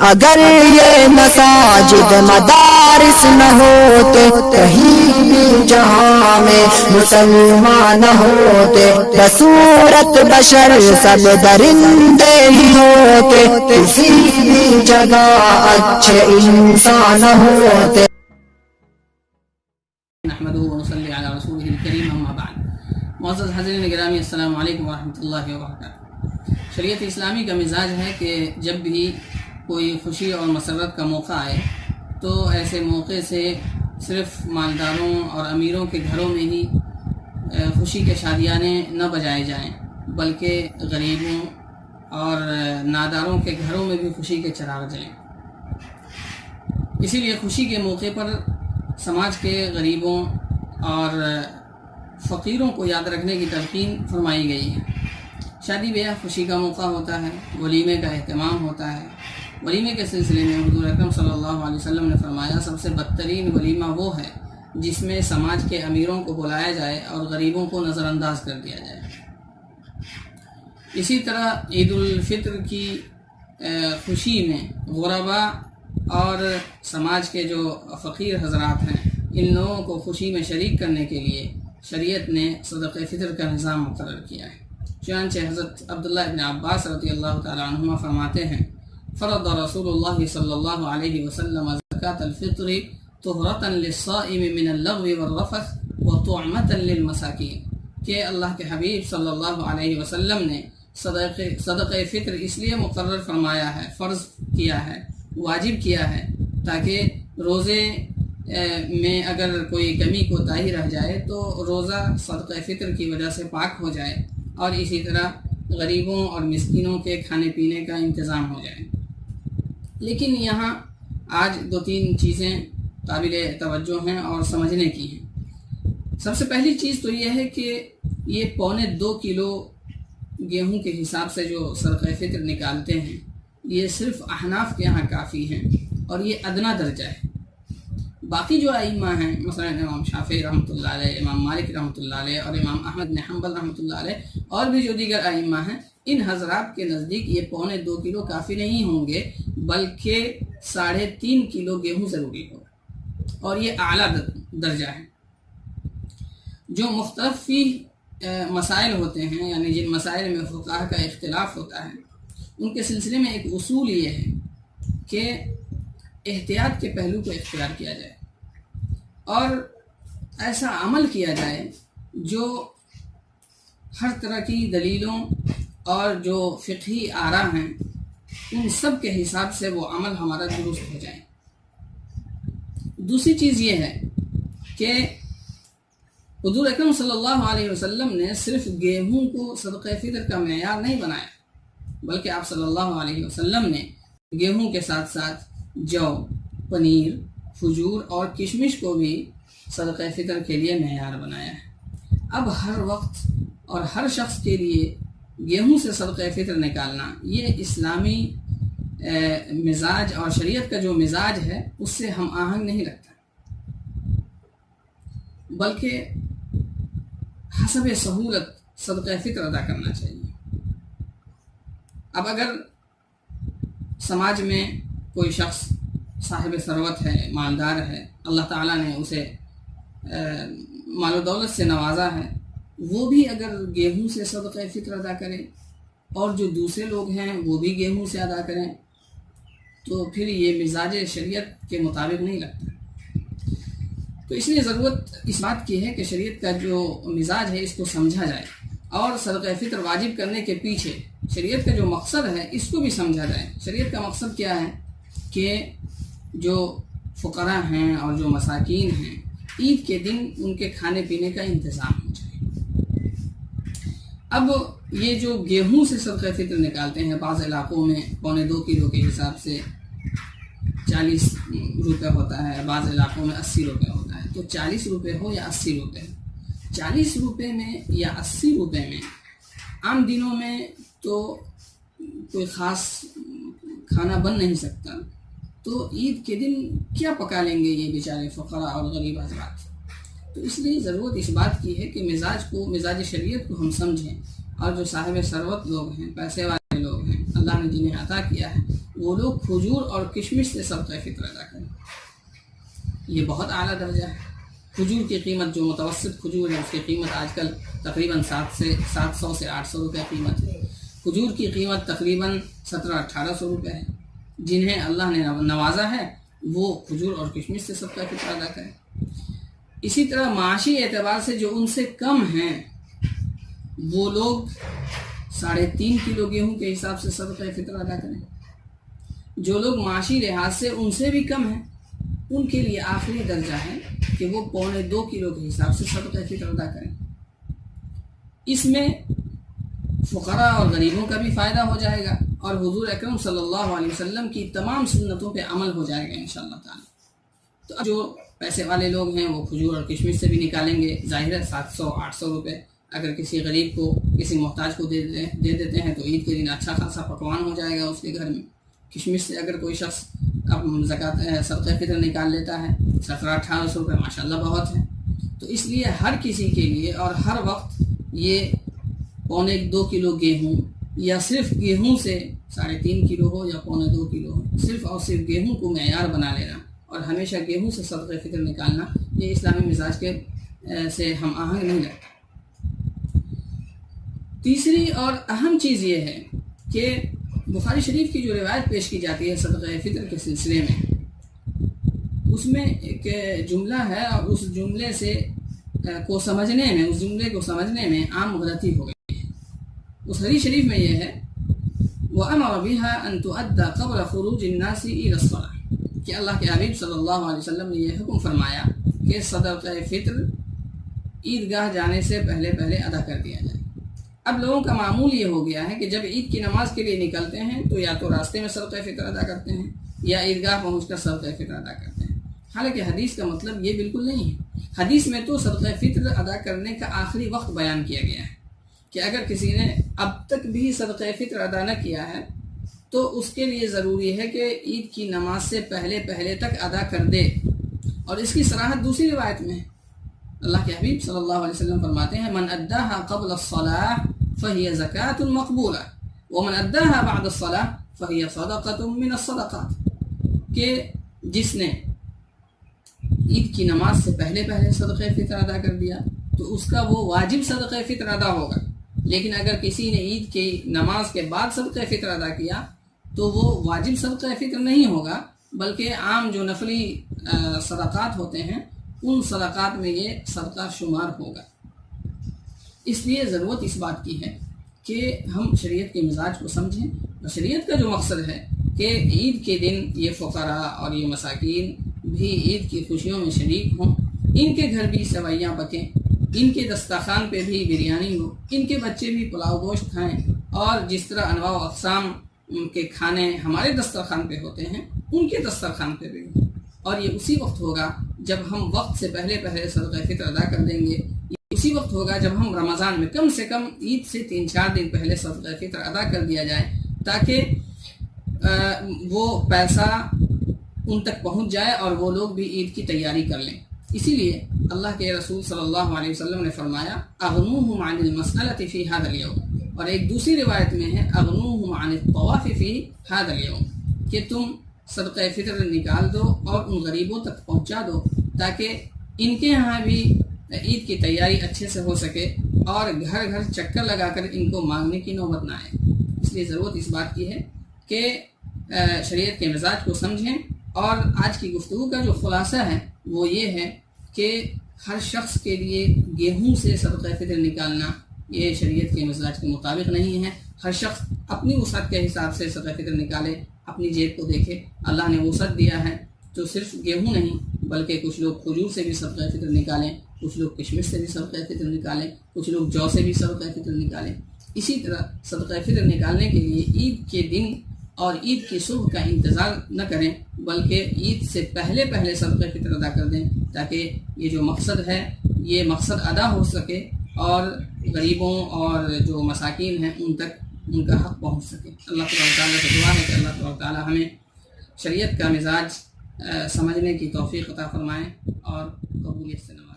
اگر یہ مساجد مدارس نہ ہوتے کہیں بھی جہاں میں مسلمان نہ ہوتے، بصورت بشر سب درندے ہی ہوتے، کسی بھی جگہ اچھے انسان ہوتے۔ نحمدہ ونصلی علی رسولہ الکریم، اما بعد۔ معزز حاضرین گرامی، السلام علیکم ورحمۃ اللہ وبرکاتہ۔ شریعت اسلامی کا مزاج ہے کہ جب بھی کوئی خوشی اور مسرت کا موقع آئے تو ایسے موقع سے صرف مالداروں اور امیروں کے گھروں میں ہی خوشی کے شادیانے نہ بجائے جائیں، بلکہ غریبوں اور ناداروں کے گھروں میں بھی خوشی کے چراغ جلیں۔ اسی لیے خوشی کے موقع پر سماج کے غریبوں اور فقیروں کو یاد رکھنے کی تلقین فرمائی گئی ہے۔ شادی بیاہ خوشی کا موقع ہوتا ہے، ولیمے کا اہتمام ہوتا ہے۔ ولیمے کے سلسلے میں حضور اکرم صلی اللہ علیہ وسلم نے فرمایا، سب سے بدترین ولیمہ وہ ہے جس میں سماج کے امیروں کو بلایا جائے اور غریبوں کو نظر انداز کر دیا جائے۔ اسی طرح عید الفطر کی خوشی میں غربا اور سماج کے جو فقیر حضرات ہیں، ان لوگوں کو خوشی میں شریک کرنے کے لیے شریعت نے صدقہ فطر کا نظام مقرر کیا ہے۔ چنانچہ حضرت عبداللہ ابن عباس رضی اللہ تعالیٰ عنہما فرماتے ہیں، فرض رسول اللہ صلی اللہ علیہ وسلم زکاة الفطر طہرۃ للصائم من اللغو والرفث وطعمۃ للمساکین، کہ اللہ کے حبیب صلی اللہ علیہ وسلم نے صدقہ فطر اس لیے مقرر فرمایا ہے، فرض کیا ہے، واجب کیا ہے، تاکہ روزے میں اگر کوئی کمی کوتاہی رہ جائے تو روزہ صدقہ فطر کی وجہ سے پاک ہو جائے، اور اسی طرح غریبوں اور مسکینوں کے کھانے پینے کا انتظام ہو جائے۔ لیکن یہاں آج دو تین چیزیں قابل توجہ ہیں اور سمجھنے کی ہیں۔ سب سے پہلی چیز تو یہ ہے کہ یہ 2.25 کلو گیہوں کے حساب سے جو صدقہ فطر نکالتے ہیں، یہ صرف احناف کے یہاں کافی ہیں، اور یہ ادنا درجہ ہے۔ باقی جو ائمہ ہیں، مثلا امام شافعی رحمۃ اللہ علیہ، امام مالک رحمۃ اللہ علیہ، اور امام احمد بن حنبل رحمۃ اللہ علیہ، اور بھی جو دیگر ائمہ ہیں، ان حضرات کے نزدیک یہ 2.25 کلو کافی نہیں ہوں گے، بلکہ 3.5 کلو گیہوں ضروری ہوگا، اور یہ اعلیٰ درجہ ہے۔ جو مختلف مسائل ہوتے ہیں، یعنی جن مسائل میں فقہاء کا اختلاف ہوتا ہے، ان کے سلسلے میں ایک اصول یہ ہے کہ احتیاط کے پہلو کو اختیار کیا جائے، اور ایسا عمل کیا جائے جو ہر طرح کی دلیلوں اور جو فقہی آراء ہیں ان سب کے حساب سے وہ عمل ہمارا درست ہو جائے۔ دوسری چیز یہ ہے کہ حضور اکرم صلی اللہ علیہ وسلم نے صرف گیہوں کو صدقہ فطر کا معیار نہیں بنایا، بلکہ آپ صلی اللہ علیہ وسلم نے گیہوں کے ساتھ ساتھ جو، پنیر، کھجور اور کشمش کو بھی صدقہ فطر کے لیے معیار بنایا ہے۔ اب ہر وقت اور ہر شخص کے لیے گیہوں سے صدقہ فطر نکالنا، یہ اسلامی مزاج اور شریعت کا جو مزاج ہے اس سے ہم آہنگ نہیں رکھتا، بلکہ حسب سہولت صدقہ فطر ادا کرنا چاہیے۔ اب اگر سماج میں کوئی شخص صاحب ثروت ہے، مالدار ہے، اللہ تعالیٰ نے اسے مال و دولت سے نوازا ہے، وہ بھی اگر گیہوں سے صدقہ فطر ادا کرے اور جو دوسرے لوگ ہیں وہ بھی گیہوں سے ادا کریں، تو پھر یہ مزاج شریعت کے مطابق نہیں لگتا۔ تو اس لیے ضرورت اس بات کی ہے کہ شریعت کا جو مزاج ہے اس کو سمجھا جائے، اور صدقہ فطر واجب کرنے کے پیچھے شریعت کا جو مقصد ہے اس کو بھی سمجھا جائے۔ شریعت کا مقصد کیا ہے کہ جو فقراء ہیں اور جو مساکین ہیں، عید کے دن ان کے کھانے پینے کا انتظام ہو جائے۔ اب یہ جو گیہوں سے صدقہ فطر نکالتے ہیں، بعض علاقوں میں 2.25 کلو کے حساب سے 40 روپے ہوتا ہے، بعض علاقوں میں 80 روپے ہوتا ہے۔ تو 40 روپے ہو یا 80 روپے، 40 روپے میں یا 80 روپے میں عام دنوں میں تو کوئی خاص کھانا بن نہیں سکتا، تو عید کے دن کیا پکا لیں گے یہ بیچارے فقراء اور غریب حضرات؟ تو اس لیے ضرورت اس بات کی ہے کہ مزاج شریعت کو ہم سمجھیں، اور جو صاحب ثروت لوگ ہیں، پیسے والے لوگ ہیں، اللہ اللہ نے جنہیں عطا کیا ہے وہ لوگ کھجور اور کشمش سے صدقہ فطر ادا کریں۔ یہ بہت اعلیٰ درجہ ہے۔ کھجور کی قیمت جو متوسط کھجور ہے اس کی قیمت آج کل تقریباً 700 سے 800 روپے قیمت ہے۔ کھجور کی قیمت تقریباً 1700-1800 روپے ہے۔ جنہیں اللہ نے نوازا ہے وہ کھجور اور کشمش سے صدقہ فطر ادا کریں۔ اسی طرح معاشی اعتبار سے جو ان سے کم ہیں وہ لوگ 3.5 کلو گیہوں کے حساب سے صدقہ فطر ادا کریں۔ جو لوگ معاشی لحاظ سے ان سے بھی کم ہیں ان کے لیے آخری درجہ ہے کہ وہ 1.25 کلو کے حساب سے صدقہ فطر ادا کریں۔ اس میں فقراء اور غریبوں کا بھی فائدہ ہو جائے گا اور حضور اکرم صلی اللہ علیہ وسلم کی تمام سنتوں پہ عمل ہو جائے گا انشاءاللہ تعالی۔ تو جو پیسے والے لوگ ہیں وہ کھجور اور کشمش سے بھی نکالیں گے، ظاہر ہے 700-800 روپے اگر کسی غریب کو کسی محتاج کو دے دیتے ہیں تو عید کے دن اچھا خاصا پکوان ہو جائے گا اس کے گھر میں۔ کشمش سے اگر کوئی شخص اب صدقہ فطر نکال لیتا ہے 1700-1800 روپے ماشاءاللہ بہت ہے۔ تو اس لیے ہر کسی کے لیے اور ہر وقت یہ 1.25 کلو گیہوں یا صرف گیہوں سے 3.5 کلو ہو یا 1.25 کلو ہو، صرف اور صرف گیہوں کو معیار بنا لینا اور ہمیشہ گیہوں سے صدقہ فطر نکالنا یہ اسلامی مزاج کے سے ہم آہنگ نہیں لگتا۔ تیسری اور اہم چیز یہ ہے کہ بخاری شریف کی جو روایت پیش کی جاتی ہے صدقہ فطر کے سلسلے میں، اس میں ایک جملہ ہے اور اس جملے کو سمجھنے میں عام غلطی ہو گئی ہے۔ اس حدیث شریف میں یہ ہے وَأَمَرَ بِهَا أَن تُؤَدَّى قَبْلَ خُرُوجِ النَّاسِ إِلَى الصَّلَاةِ کہ اللہ کے حبیب صلی اللہ علیہ وسلم نے یہ حکم فرمایا کہ صدقہ فطر عیدگاہ جانے سے پہلے ادا کر دیا جائے۔ اب لوگوں کا معمول یہ ہو گیا ہے کہ جب عید کی نماز کے لیے نکلتے ہیں تو یا تو راستے میں صدقہ فطر ادا کرتے ہیں یا عیدگاہ پہنچ کر صدقہ فطر ادا کرتے ہیں۔ حالانکہ حدیث کا مطلب یہ بالکل نہیں ہے۔ حدیث میں تو صدقہ فطر ادا کرنے کا آخری وقت بیان کیا گیا ہے کہ اگر کسی نے اب تک بھی صدقہ فطر ادا نہ کیا ہے تو اس کے لیے ضروری ہے کہ عید کی نماز سے پہلے تک ادا کر دے۔ اور اس کی صراحت دوسری روایت میں ہے۔ اللہ کے حبیب صلی اللہ علیہ وسلم فرماتے ہیں من اداها قبل الصلاة فهي زکاة مقبولہ ومن اداها بعد الصلاة فهي صدقة من الصدقات کہ جس نے عید کی نماز سے پہلے صدقہ فطر ادا کر دیا تو اس کا وہ واجب صدقہ فطر ادا ہوگا، لیکن اگر کسی نے عید کی نماز کے بعد صدقہ فطر ادا کیا تو وہ واجب صدقہ فطر نہیں ہوگا بلکہ عام جو نفلی صدقات ہوتے ہیں ان صدقات میں یہ صدقہ شمار ہوگا۔ اس لیے ضرورت اس بات کی ہے کہ ہم شریعت کے مزاج کو سمجھیں اور شریعت کا جو مقصد ہے کہ عید کے دن یہ فقراء اور یہ مساکین بھی عید کی خوشیوں میں شریک ہوں، ان کے گھر بھی سوئیاں پکیں، ان کے دسترخوان پہ بھی بریانی ہو، ان کے بچے بھی پلاؤ گوشت کھائیں، اور جس طرح انواع و اقسام کے کھانے ہمارے دسترخوان پہ ہوتے ہیں ان کے دسترخوان پہ بھی ہوں۔ اور یہ اسی وقت ہوگا جب ہم وقت سے پہلے صدقہ فطر ادا کر دیں گے، یہ اسی وقت ہوگا جب ہم رمضان میں کم سے کم عید سے 3-4 دن پہلے صدقہ فطر ادا کر دیا جائے تاکہ وہ پیسہ ان تک پہنچ جائے اور وہ لوگ بھی عید کی تیاری کر لیں۔ اسی لیے اللہ کے رسول صلی اللہ علیہ وسلم نے فرمایا اغنوہم عن المسألة فی هذا اليوم، اور ایک دوسری روایت میں ہے اغنوہم عن الطواف فی هذا اليوم کہ تم صدقہ فطر نکال دو اور ان غریبوں تک پہنچا دو تاکہ ان کے ہاں بھی عید کی تیاری اچھے سے ہو سکے اور گھر گھر چکر لگا کر ان کو مانگنے کی نوبت نہ آئے۔ اس لیے ضرورت اس بات کی ہے کہ شریعت کے مزاج کو سمجھیں، اور آج کی گفتگو کا جو خلاصہ ہے وہ یہ ہے کہ ہر شخص کے لیے گیہوں سے صدقہ فطر نکالنا یہ شریعت کے مزاج کے مطابق نہیں ہے۔ ہر شخص اپنی وسعت کے حساب سے صدقہ فطر نکالے، اپنی جیب کو دیکھے۔ اللہ نے وسعت دیا ہے تو صرف گیہوں نہیں بلکہ کچھ لوگ کھجور سے بھی صدقہ فطر نکالیں، کچھ لوگ کشمش سے بھی صدقہ فطر نکالیں، کچھ لوگ جو سے بھی صدقہ فطر نکالیں۔ اسی طرح صدقہ فطر نکالنے کے لیے عید کے دن اور عید کی صبح کا انتظار نہ کریں بلکہ عید سے پہلے صدقہ فطر ادا کر دیں تاکہ یہ جو مقصد ہے یہ مقصد ادا ہو سکے اور غریبوں اور جو مساکین ہیں ان تک ان کا حق پہنچ سکے۔ اللہ تعالیٰ سے دعا ہے کہ اللہ تعالیٰ ہمیں شریعت کا مزاج سمجھنے کی توفیق عطا فرمائے اور قبولیت سے نوازے۔